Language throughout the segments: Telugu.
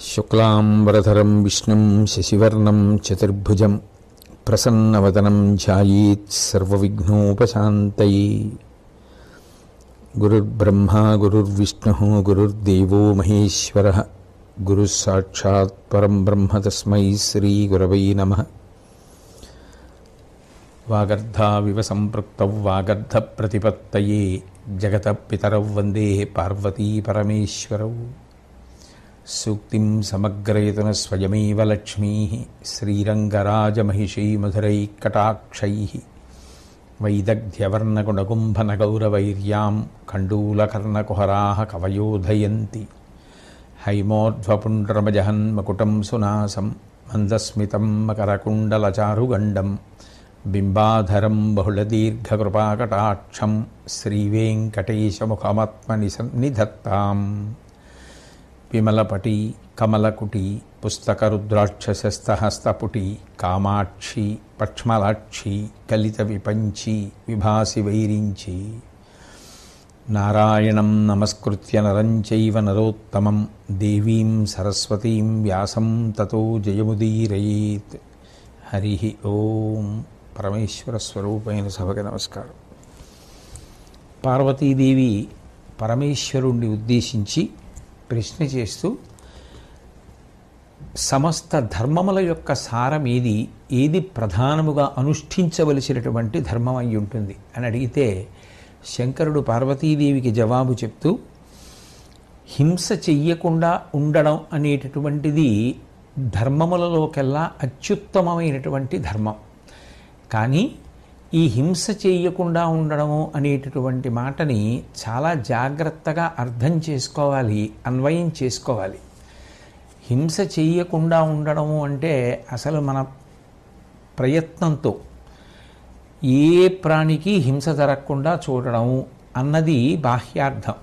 శుక్లాంబరధరం విష్ణుం శశివర్ణం చతుర్భుజం ప్రసన్నవదనం ధ్యాయేత్ సర్వవిఘ్నోపశాంతయే. గురుర్బ్రహ్మా గురుర్విష్ణుః గురుర్దేవో మహేశ్వరః గురుః సాక్షాత్ పరం బ్రహ్మ తస్మై శ్రీ గురవై నమః. వాగర్ధావివ సంపృక్తౌ వాగర్ధ ప్రతిపత్తయే జగతః పితరౌ వందే పార్వతీ పరమేశ్వరౌ. సూక్తిం సమగ్రయతున స్వయమేవ లక్ష్మీః శ్రీరంగరాజమహిషీ మధురైఃకటాక్షైః వైదగ్ధ్యవర్ణగుణగుంభనగౌరవైర్యాం కండూలకర్ణకుహరాः కవయోధయంతి. హైమోర్ధ్వపుండ్రమజహన్మకుటం సునాసం మందస్మితం మకరకుండలచారుగండం బింబాధరం బహుళదీర్ఘకృపాకటాక్షం శ్రీవేంకటేశముఖమాత్మని సన్నిధత్తాం. విమలపటి కమలకుటి పుస్తకరుద్రాక్షసస్తహస్తపుటి కామాక్షి పక్ష్మలాక్షి కలిత విపంచి విభాసి వైరించి. నారాయణం నమస్కృత్య నరం చైవ నరోత్తమం దేవీం సరస్వతీం వ్యాసం తతో జయముదీరయేత్. హరి ఓం. పరమేశ్వర స్వరూపైన సభకి నమస్కారం. పార్వతీదేవి పరమేశ్వరుణ్ణి ఉద్దేశించి ప్రశ్న చేస్తూ సమస్త ధర్మముల యొక్క సారం ఏది ప్రధానముగా అనుష్ఠించవలసినటువంటి ధర్మం అయి ఉంటుంది అని అడిగితే శంకరుడు పార్వతీదేవికి జవాబు చెప్తూ హింస చెయ్యకుండా ఉండడం అనేటటువంటిది ధర్మములలోకెల్లా అత్యుత్తమమైనటువంటి ధర్మం. కానీ ఈ హింస చేయకుండా ఉండడము అనేటటువంటి మాటని చాలా జాగ్రత్తగా అర్థం చేసుకోవాలి, అన్వయం చేసుకోవాలి. హింస చేయకుండా ఉండడము అంటే అసలు మన ప్రయత్నంతో ఏ ప్రాణికి హింస జరగకుండా చూడడము అన్నది బాహ్యార్థం.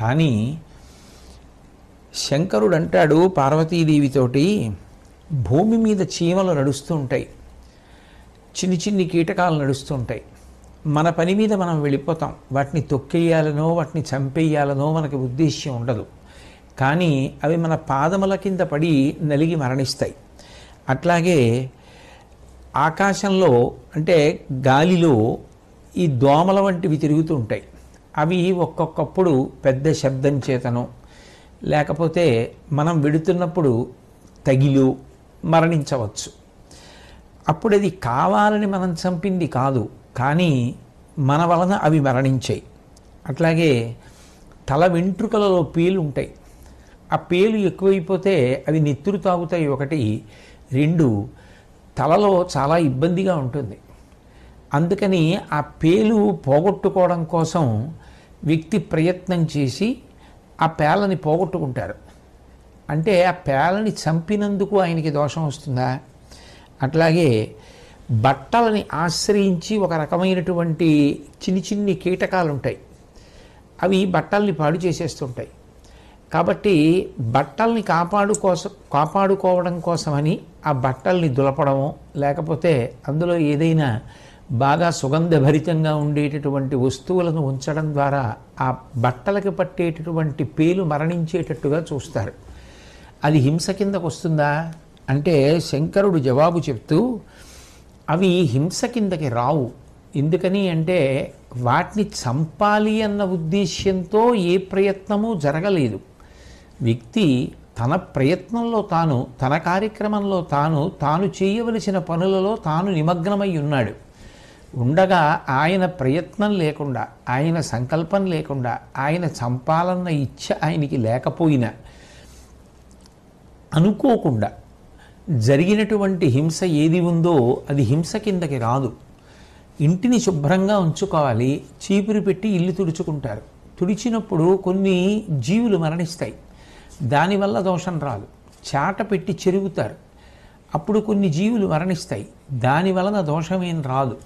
కానీ శంకరుడు అంటాడు పార్వతీదేవితోటి, భూమి మీద చీమలు నడుస్తూ ఉంటాయి, చిన్ని చిన్ని కీటకాలు నడుస్తూ ఉంటాయి. మన పని మీద మనం వెళ్ళిపోతాం. వాటిని తొక్కేయాలనో వాటిని చంపేయాలనో మనకి ఉద్దేశ్యం ఉండదు. కానీ అవి మన పాదముల కింద పడి నలిగి మరణిస్తాయి. అట్లాగే ఆకాశంలో అంటే గాలిలో ఈ దోమల వంటివి తిరుగుతూ ఉంటాయి. అవి ఒక్కొక్కప్పుడు పెద్ద శబ్దం చేతనో లేకపోతే మనం వెడుతున్నప్పుడు తగిలి మరణించవచ్చు. అప్పుడు అది కావాలని మనం చంపింది కాదు, కానీ మన వలన అవి మరణించాయి. అట్లాగే తల వెంట్రుకలలో పేలు ఉంటాయి. ఆ పేలు ఎక్కువైపోతే అవి నెత్తురు తాగుతాయి. ఒకటి. రెండు, తలలో చాలా ఇబ్బందిగా ఉంటుంది. అందుకని ఆ పేలు పోగొట్టుకోవడం కోసం వ్యక్తి ప్రయత్నం చేసి ఆ పేలని పోగొట్టుకుంటారు. అంటే ఆ పేలని చంపినందుకు ఆయనకి దోషం వస్తుందా? అట్లాగే బట్టలని ఆశ్రయించి ఒక రకమైనటువంటి చిన్ని చిన్ని కీటకాలు ఉంటాయి. అవి బట్టల్ని పాడు చేసేస్తుంటాయి. కాబట్టి బట్టల్ని కాపాడుకోవడం కోసమని ఆ బట్టల్ని దులపడమో లేకపోతే అందులో ఏదైనా బాగా సుగంధభరితంగా ఉండేటటువంటి వస్తువులను ఉంచడం ద్వారా ఆ బట్టలకి పట్టేటటువంటి పేలు మరణించేటట్టుగా చూస్తారు. అది హింస కిందకు వస్తుందా అంటే శంకరుడు జవాబు చెప్తూ అవి హింస కిందకి రావు. ఎందుకని అంటే వాటిని చంపాలి అన్న ఉద్దేశ్యంతో ఏ ప్రయత్నమూ జరగలేదు. వ్యక్తి తన ప్రయత్నంలో తాను, తన కార్యక్రమంలో తాను చేయవలసిన పనులలో తాను నిమగ్నమై ఉన్నాడు. ఉండగా ఆయన ప్రయత్నం లేకుండా, ఆయన సంకల్పం లేకుండా, ఆయన చంపాలన్న ఇచ్ఛ ఆయనకి లేకపోయినా అనుకోకుండా జరిగినటువంటి హింస ఏది ఉందో అది హింస కిందకి రాదు. ఇంటిని శుభ్రంగా ఉంచుకోవాలి, చీపురు పెట్టి ఇల్లు తుడుచుకుంటారు. తుడిచినప్పుడు కొన్ని జీవులు మరణిస్తాయి, దానివల్ల దోషం రాదు. చాట పెట్టి చెరుగుతారు, అప్పుడు కొన్ని జీవులు మరణిస్తాయి, దానివలన దోషమేం రాదు.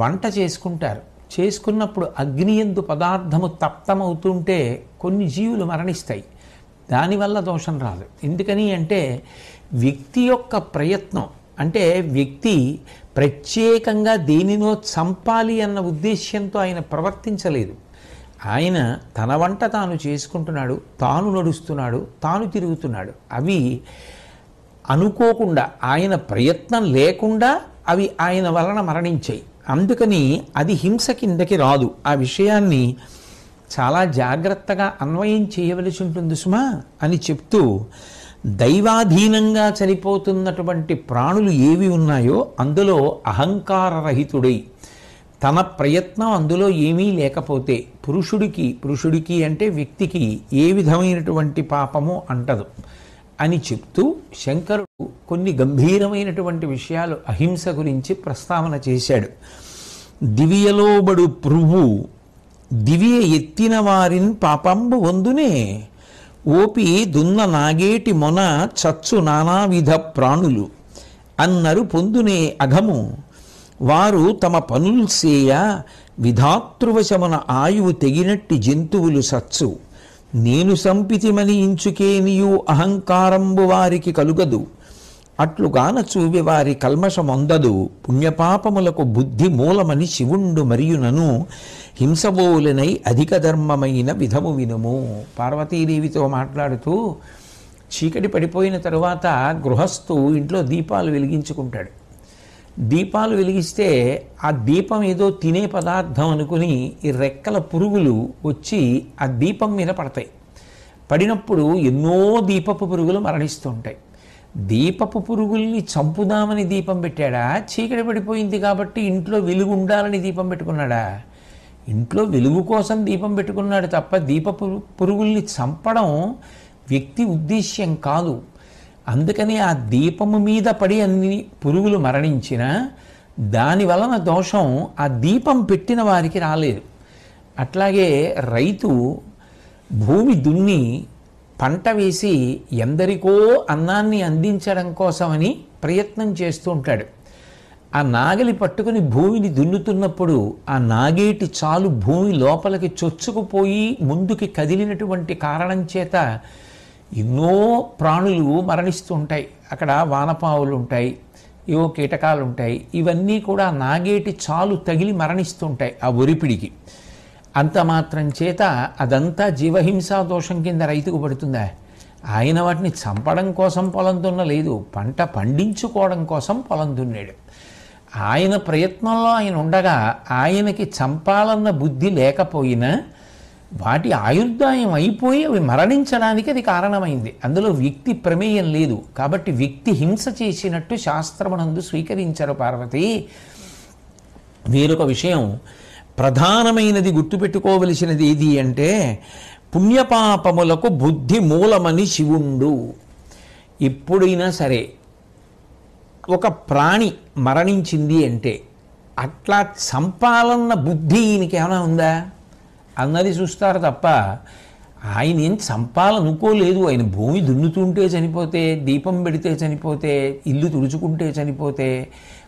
వంట చేసుకుంటారు, చేసుకున్నప్పుడు అగ్నియందు పదార్థము తప్తమవుతుంటే కొన్ని జీవులు మరణిస్తాయి, దానివల్ల దోషం రాదు. ఎందుకని అంటే వ్యక్తి యొక్క ప్రయత్నం, అంటే వ్యక్తి ప్రత్యేకంగా దేనినో చంపాలి అన్న ఉద్దేశ్యంతో ఆయన ప్రవర్తించలేదు. ఆయన తన వంట తాను చేసుకుంటున్నాడు, తాను నడుస్తున్నాడు, తాను తిరుగుతున్నాడు. అవి అనుకోకుండా, ఆయన ప్రయత్నం లేకుండా అవి ఆయన వలన మరణించాయి. అందుకని అది హింస కిందకి రాదు. ఆ విషయాన్ని చాలా జాగ్రత్తగా అన్వయం చేయవలసి ఉంటుంది సుమా అని చెప్తూ, దైవాధీనంగా చనిపోతున్నటువంటి ప్రాణులు ఏవి ఉన్నాయో అందులో అహంకారరహితుడై తన ప్రయత్నం అందులో ఏమీ లేకపోతే పురుషుడికి అంటే వ్యక్తికి ఏ విధమైనటువంటి పాపము అంటదు అని చెప్తూ శంకరుడు కొన్ని గంభీరమైనటువంటి విషయాలు అహింస గురించి ప్రస్తావన చేశాడు. దివియలోబడు పురువు దివియ ఎత్తిన వారిన్ పాపంబు వందునే ఓపి దున్న నాగేటి మొన చచ్చు నానావిధ ప్రాణులు అన్నరు పొందునే అఘము వారు తమ పనులు సేయ విధాతృవశమున ఆయువు తెగినట్టి జంతువులు సచ్చు నేను సంపితిమని ఇంచుకేనియు అహంకారంబు వారికి కలుగదు అట్లుగాన చూవి వారి కల్మషమొందదు పుణ్యపాపములకు బుద్ధి మూలమని శివుండు మరియునను హింసబోలనై అధిక ధర్మమైన విధము వినుము. పార్వతీదేవితో మాట్లాడుతూ చీకటి పడిపోయిన తరువాత గృహస్థు ఇంట్లో దీపాలు వెలిగించుకుంటాడు. దీపాలు వెలిగిస్తే ఆ దీపం ఏదో తినే పదార్థం అనుకుని ఈ రెక్కల పురుగులు వచ్చి ఆ దీపం మీద పడతాయి. పడినప్పుడు ఎన్నో దీపపు పురుగులు మరణిస్తుంటాయి. దీపపు పురుగుల్ని చంపుదామని దీపం పెట్టాడా, చీకటి పడిపోయింది కాబట్టి ఇంట్లో వెలుగు ఉండాలని దీపం పెట్టుకున్నాడా? ఇంట్లో వెలుగు కోసం దీపం పెట్టుకున్నాడు తప్ప దీపపు పురుగుల్ని చంపడం వ్యక్తి ఉద్దేశ్యం కాదు. అందుకని ఆ దీపము మీద పడి అన్ని పురుగులు మరణించినా దాని వలన దోషం ఆ దీపం పెట్టిన వారికి రాలేదు. అట్లాగే రైతు భూమి దున్ని పంట వేసి ఎందరికో అన్నాన్ని అందించడం కోసమని ప్రయత్నం చేస్తూ ఉంటాడు. ఆ నాగలి పట్టుకుని భూమిని దున్నుతున్నప్పుడు ఆ నాగేటి చాలు భూమి లోపలికి చొచ్చుకుపోయి ముందుకి కదిలినటువంటి కారణం చేత ఎన్నో ప్రాణులు మరణిస్తూ ఉంటాయి. అక్కడ వానపావులు ఉంటాయి, ఏవో కీటకాలు ఉంటాయి. ఇవన్నీ కూడా నాగేటి చాలు తగిలి మరణిస్తుంటాయి ఆ ఒరిపిడికి. అంత మాత్రం చేత అదంతా జీవహింసా దోషం కింద రైతుకు పడుతుందా? ఆయన వాటిని చంపడం కోసం పొలం దున్నలేదు, పంట పండించుకోవడం కోసం పొలం దున్నాడు. ఆయన ప్రయత్నంలో ఆయన ఉండగా ఆయనకి చంపాలన్న బుద్ధి లేకపోయినా వాటి ఆయుర్దాయం అయిపోయి అవి మరణించడానికి అది కారణమైంది. అందులో వ్యక్తి ప్రమేయం లేదు. కాబట్టి వ్యక్తి హింస చేసినట్టు శాస్త్రమునందు స్వీకరించరు పార్వతి. వేరొక విషయం ప్రధానమైనది గుర్తుపెట్టుకోవలసినది ఏది అంటే పుణ్యపాపములకు బుద్ధి మూలమని శివుండు. ఎప్పుడైనా సరే ఒక ప్రాణి మరణించింది అంటే అట్లా చంపాలన్న బుద్ధి ఈయనకి ఏమైనా ఉందా అన్నది చూస్తారు తప్ప ఆయన ఏం చంపాలనుకోలేదు. ఆయన భూమి దున్నుతుంటే చనిపోతే, దీపం పెడితే చనిపోతే, ఇల్లు తుడుచుకుంటే చనిపోతే,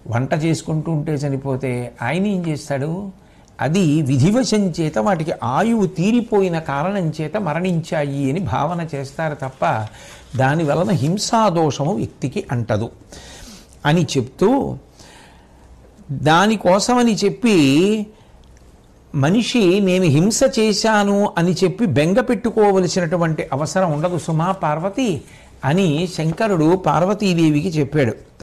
వంట చేసుకుంటూ ఉంటే చనిపోతే ఆయన ఏం చేస్తాడు? అది విధివశం చేత వాటికి ఆయువు తీరిపోయిన కారణం చేత మరణించాయి అని భావన చేస్తారు తప్ప దాని వలన హింసాదోషము వ్యక్తికి అంటదు అని చెప్తూ, దానికోసమని చెప్పి మనిషి నేను హింస చేశాను అని చెప్పి బెంగ పెట్టుకోవలసినటువంటి అవసరం ఉండదు సుమా పార్వతి అని శంకరుడు పార్వతీదేవికి చెప్పాడు.